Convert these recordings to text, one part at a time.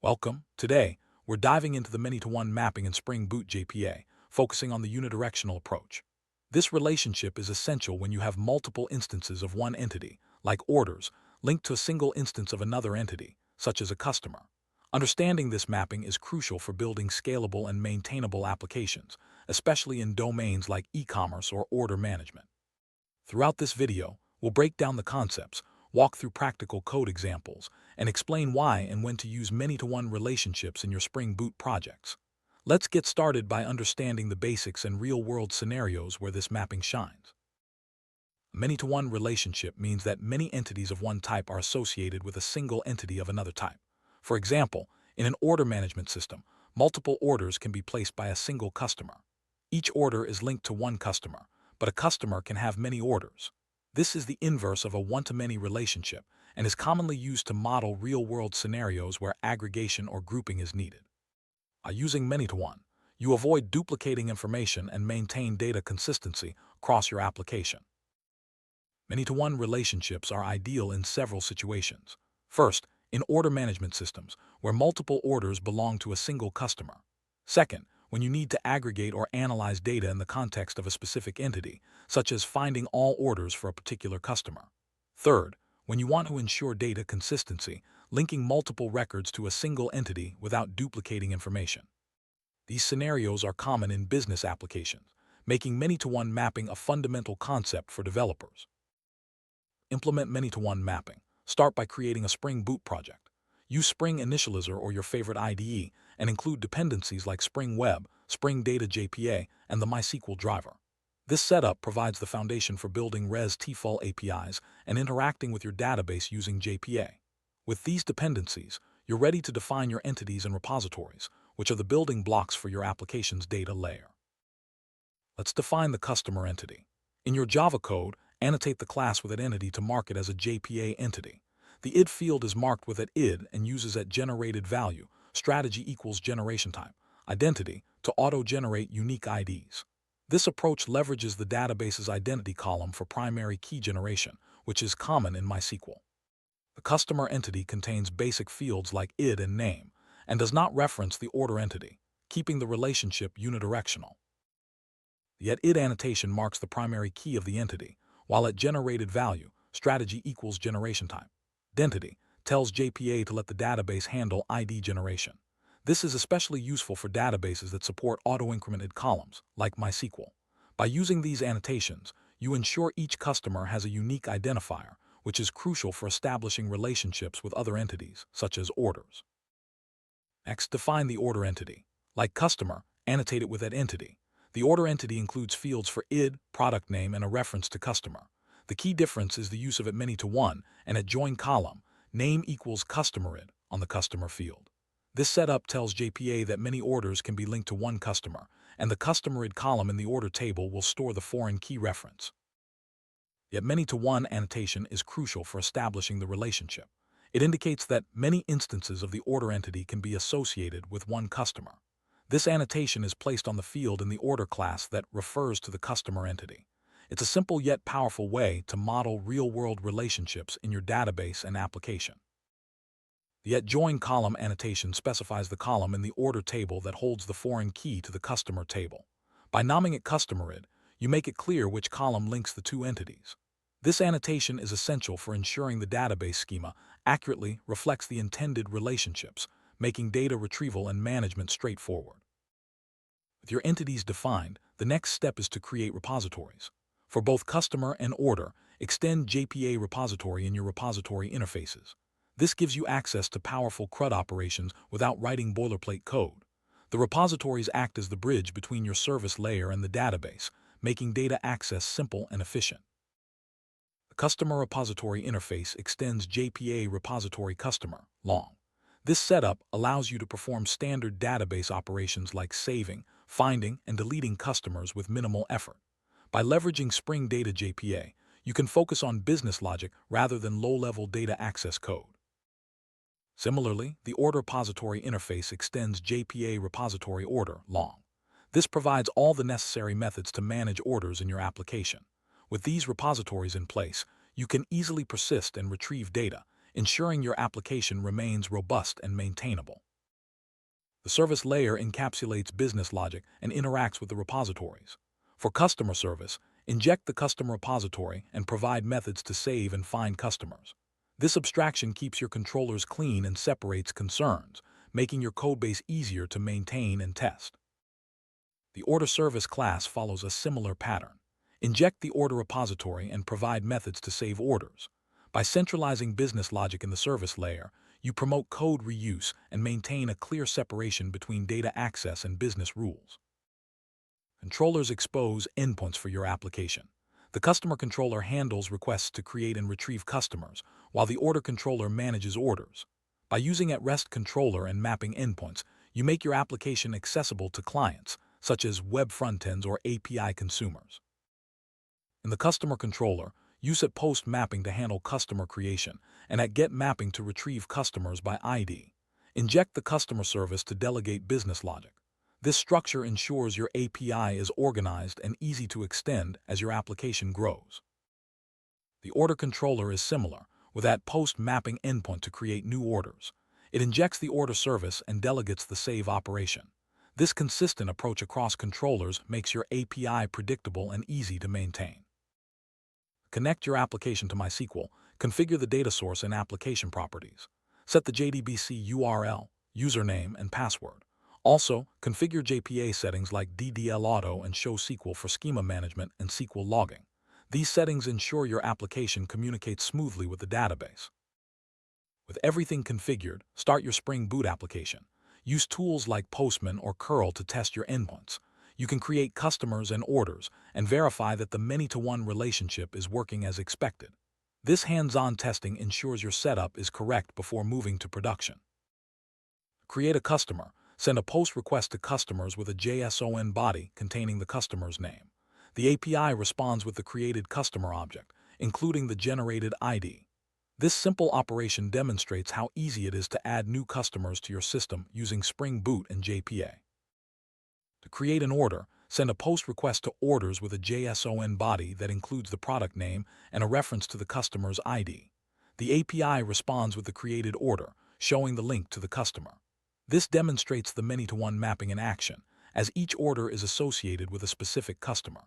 Welcome. Today, we're diving into the many-to-one mapping in Spring Boot JPA, focusing on the unidirectional approach. This relationship is essential when you have multiple instances of one entity, like orders, linked to a single instance of another entity, such as a customer. Understanding this mapping is crucial for building scalable and maintainable applications, especially in domains like e-commerce or order management. Throughout this video, we'll break down the concepts, walk through practical code examples, and explain why and when to use many-to-one relationships in your Spring Boot projects. Let's get started by understanding the basics and real-world scenarios where this mapping shines. A many-to-one relationship means that many entities of one type are associated with a single entity of another type. For example, in an order management system, multiple orders can be placed by a single customer. Each order is linked to one customer, but a customer can have many orders. This is the inverse of a one-to-many relationship and is commonly used to model real-world scenarios where aggregation or grouping is needed. By using many-to-one, you avoid duplicating information and maintain data consistency across your application. Many-to-one relationships are ideal in several situations. First, in order management systems, where multiple orders belong to a single customer. Second, when you need to aggregate or analyze data in the context of a specific entity, such as finding all orders for a particular customer. Third, when you want to ensure data consistency, linking multiple records to a single entity without duplicating information. These scenarios are common in business applications, making many-to-one mapping a fundamental concept for developers. Implement many-to-one mapping. Start by creating a Spring Boot project. Use Spring Initializr or your favorite IDE and include dependencies like Spring Web, Spring Data JPA, and the MySQL Driver. This setup provides the foundation for building RESTful APIs and interacting with your database using JPA. With these dependencies, you're ready to define your entities and repositories, which are the building blocks for your application's data layer. Let's define the customer entity. In your Java code, annotate the class with an entity to mark it as a JPA entity. The id field is marked with id and uses generated value, strategy equals GenerationType.IDENTITY, to auto-generate unique IDs. This approach leverages the database's identity column for primary key generation, which is common in MySQL. The customer entity contains basic fields like id and name, and does not reference the order entity, keeping the relationship unidirectional. The id annotation marks the primary key of the entity, while at generated value, strategy equals GenerationType.IDENTITY tells JPA to let the database handle ID generation. This is especially useful for databases that support auto-incremented columns, like MySQL. By using these annotations, you ensure each customer has a unique identifier, which is crucial for establishing relationships with other entities, such as orders. Next, define the order entity. Like customer, annotate it with entity. The order entity includes fields for id, product name, and a reference to customer. The key difference is the use of many-to-one and at join column, name equals customer id on the customer field. This setup tells JPA that many orders can be linked to one customer, and the customer id column in the order table will store the foreign key reference. Yet many-to-one annotation is crucial for establishing the relationship. It indicates that many instances of the order entity can be associated with one customer. This annotation is placed on the field in the order class that refers to the customer entity. It's a simple yet powerful way to model real-world relationships in your database and application. The @join column annotation specifies the column in the order table that holds the foreign key to the customer table. By naming it customer id, you make it clear which column links the two entities. This annotation is essential for ensuring the database schema accurately reflects the intended relationships, making data retrieval and management straightforward. With your entities defined, the next step is to create repositories. For both customer and order, extend JPA repository in your repository interfaces. This gives you access to powerful CRUD operations without writing boilerplate code. The repositories act as the bridge between your service layer and the database, making data access simple and efficient. The customer repository interface extends JPA repository customer long. This setup allows you to perform standard database operations like saving, finding, and deleting customers with minimal effort. By leveraging Spring Data JPA, you can focus on business logic rather than low-level data access code. Similarly, the order repository interface extends JPA repository order long. This provides all the necessary methods to manage orders in your application. With these repositories in place, you can easily persist and retrieve data, ensuring your application remains robust and maintainable. The service layer encapsulates business logic and interacts with the repositories. For customer service, inject the customer repository and provide methods to save and find customers. This abstraction keeps your controllers clean and separates concerns, making your codebase easier to maintain and test. The order service class follows a similar pattern. Inject the order repository and provide methods to save orders. By centralizing business logic in the service layer, you promote code reuse and maintain a clear separation between data access and business rules. Controllers expose endpoints for your application. The customer controller handles requests to create and retrieve customers, while the order controller manages orders. By using @REST controller and mapping endpoints, you make your application accessible to clients, such as web frontends or API consumers. In the customer controller, use @POST mapping to handle customer creation and @GET mapping to retrieve customers by ID. Inject the customer service to delegate business logic. This structure ensures your API is organized and easy to extend as your application grows. The order controller is similar, with @POST mapping endpoint to create new orders. It injects the order service and delegates the save operation. This consistent approach across controllers makes your API predictable and easy to maintain. Connect your application to MySQL, configure the data source and application properties. Set the JDBC URL, username, and password. Also, configure JPA settings like DDL Auto and Show SQL for schema management and SQL logging. These settings ensure your application communicates smoothly with the database. With everything configured, start your Spring Boot application. Use tools like Postman or curl to test your endpoints. You can create customers and orders and verify that the many-to-one relationship is working as expected. This hands-on testing ensures your setup is correct before moving to production. Create a customer. Send a POST request to customers with a JSON body containing the customer's name. The API responds with the created customer object, including the generated ID. This simple operation demonstrates how easy it is to add new customers to your system using Spring Boot and JPA. To create an order, send a POST request to orders with a JSON body that includes the product name and a reference to the customer's ID. The API responds with the created order, showing the link to the customer. This demonstrates the many-to-one mapping in action, as each order is associated with a specific customer.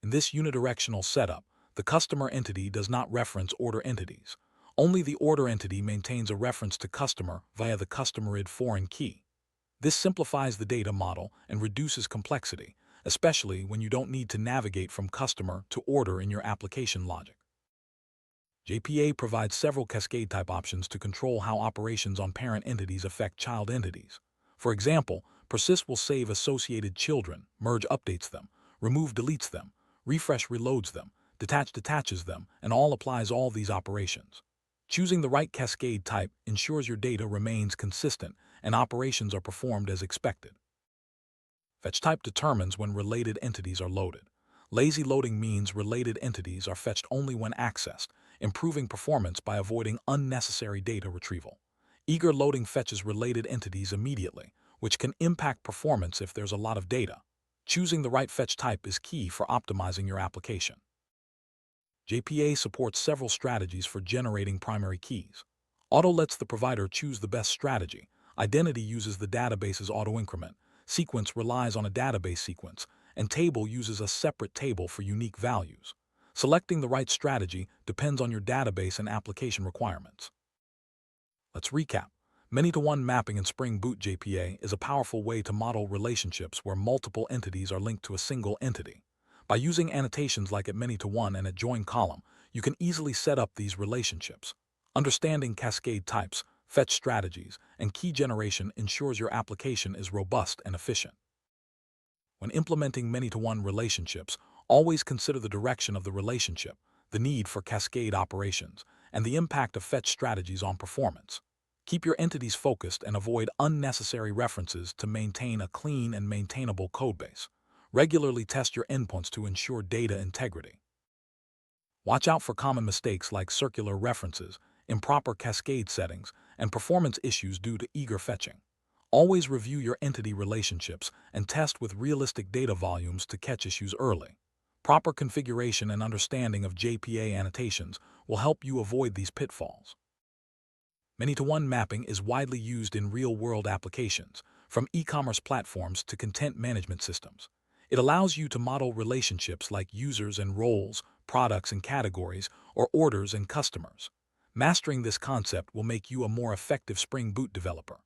In this unidirectional setup, the customer entity does not reference order entities. Only the order entity maintains a reference to customer via the customer.id foreign key. This simplifies the data model and reduces complexity, especially when you don't need to navigate from customer to order in your application logic. JPA provides several cascade type options to control how operations on parent entities affect child entities. For example, persist will save associated children, merge updates them, remove deletes them, refresh reloads them, detach detaches them, and all applies all these operations. Choosing the right cascade type ensures your data remains consistent and operations are performed as expected. Fetch type determines when related entities are loaded. Lazy loading means related entities are fetched only when accessed, improving performance by avoiding unnecessary data retrieval. Eager loading fetches related entities immediately, which can impact performance if there's a lot of data. Choosing the right fetch type is key for optimizing your application. JPA supports several strategies for generating primary keys. Auto lets the provider choose the best strategy. Identity uses the database's auto-increment. Sequence relies on a database sequence, and table uses a separate table for unique values. Selecting the right strategy depends on your database and application requirements. Let's recap. Many-to-one mapping in Spring Boot JPA is a powerful way to model relationships where multiple entities are linked to a single entity. By using annotations like @many-to-one and @join column, you can easily set up these relationships. Understanding cascade types, fetch strategies, and key generation ensures your application is robust and efficient. When implementing many-to-one relationships, always consider the direction of the relationship, the need for cascade operations, and the impact of fetch strategies on performance. Keep your entities focused and avoid unnecessary references to maintain a clean and maintainable codebase. Regularly test your endpoints to ensure data integrity. Watch out for common mistakes like circular references, improper cascade settings, and performance issues due to eager fetching. Always review your entity relationships and test with realistic data volumes to catch issues early. Proper configuration and understanding of JPA annotations will help you avoid these pitfalls. Many-to-one mapping is widely used in real-world applications, from e-commerce platforms to content management systems. It allows you to model relationships like users and roles, products and categories, or orders and customers. Mastering this concept will make you a more effective Spring Boot developer.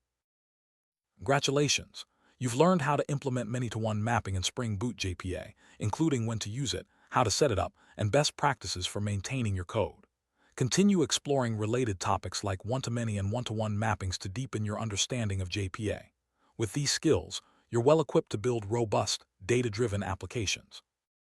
Congratulations! You've learned how to implement many-to-one mapping in Spring Boot JPA, including when to use it, how to set it up, and best practices for maintaining your code. Continue exploring related topics like one-to-many and one-to-one mappings to deepen your understanding of JPA. With these skills, you're well equipped to build robust, data-driven applications.